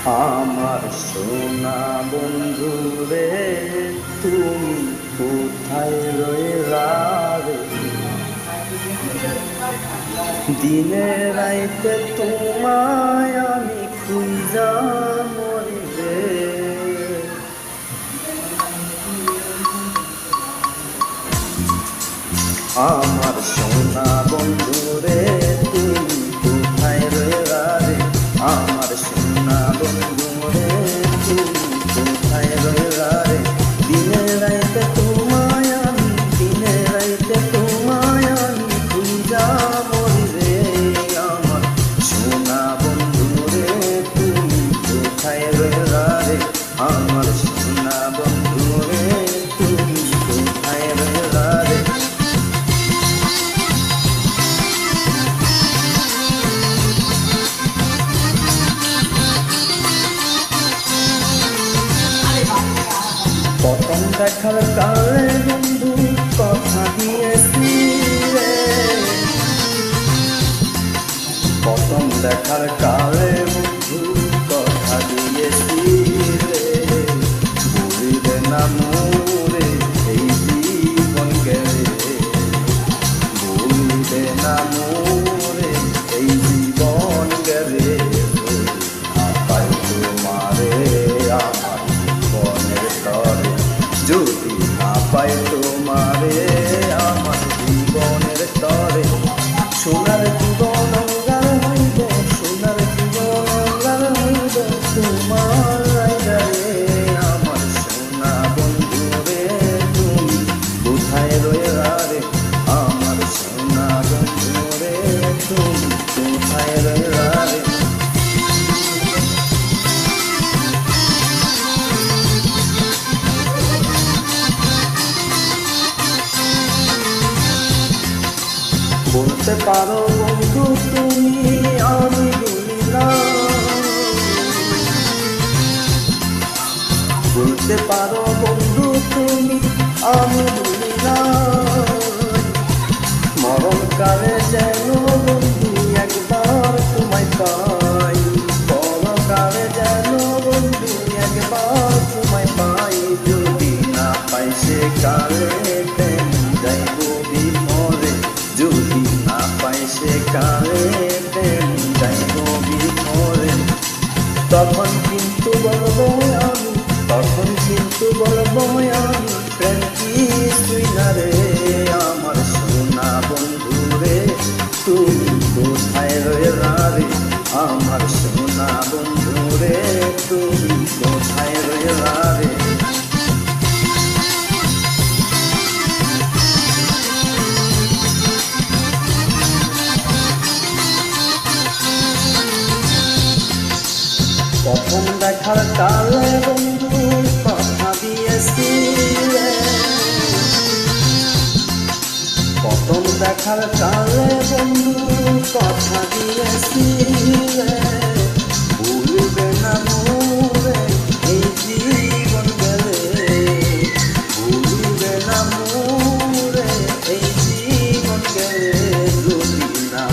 আমার সোনা বন্ধু রে, তুমি কোথায় রইলা রে? দিনে রাইতে তোমায় আমি খুঁজা মরি রে। আমার সোনা বন্ধু রে, তুমি কোথায় রইলা রে? আমার সোনা বন্ধু রে, তুমি কোথায় রইলা রে? দিনে রাইতে তোমায় আমি, দিনে রাইতে তোমায় আমি খুঁজা মরি রে। আমার সোনা বন্ধু রে, তুমি কোথায় রইলা রে? আমার সোনা বন্ধু রে, তুমি কোথায় রইলা রে? প্রথম দেখার কালে বন্ধু কথা দিয়েছি রে। প্রথম দেখার কালে বন্ধু কথা দিয়েছি রে। ভুলিবে না মোরে এই জীবন গেলে, ভুলিবে না মোরে এই জীবন গেলে। পাই তোমারে আমার জীবনের তরে, যদি না পাই তোমারে আমার জীবনের তরে। সোনার জীবন অঙ্গার হইবে, সোনার জীবন অঙ্গার হইবে তোমার রাইদারে। আমার সোনা বন্ধু রে, তুমি কোথায় রইলা রে? আমার সোনা বন্ধু রে, তুমি কোথায় রইলা রে? বলতে পারো বন্ধু তুমি আমি ভুলিলাম, বলতে পারো বন্ধু তুমি আমি ভুলিলাম। মরণকালে যেন বন্ধু একবার তোমায় পাই, পরকালে যেন বন্ধু একবার তোমায় পাই। যদি না পাই সে কালে প্রেম যাইব বিফলে, যদি না পাই সে কালে প্রেম যাইব বিফলে। তখন কিন্তু বলবো আমি, তখন কিন্তু বলবো আমি, প্রেম কিছুই না রে। আমার সোনা বন্ধু রে, তুমি কোথায় রইলা রে? আমার সোনা বন্ধু রে, তুমি কোথায় রইলা রে? প্রথম দেখার কালে বন্ধু কথা দিয়েছি রে। প্রথম দেখার কালে বন্ধু কথা দিয়েছি রে। ভুলবে না মোরে এই জীবন গেলে, ভুলবে না মোরে এই জীবন গেলে। যদি না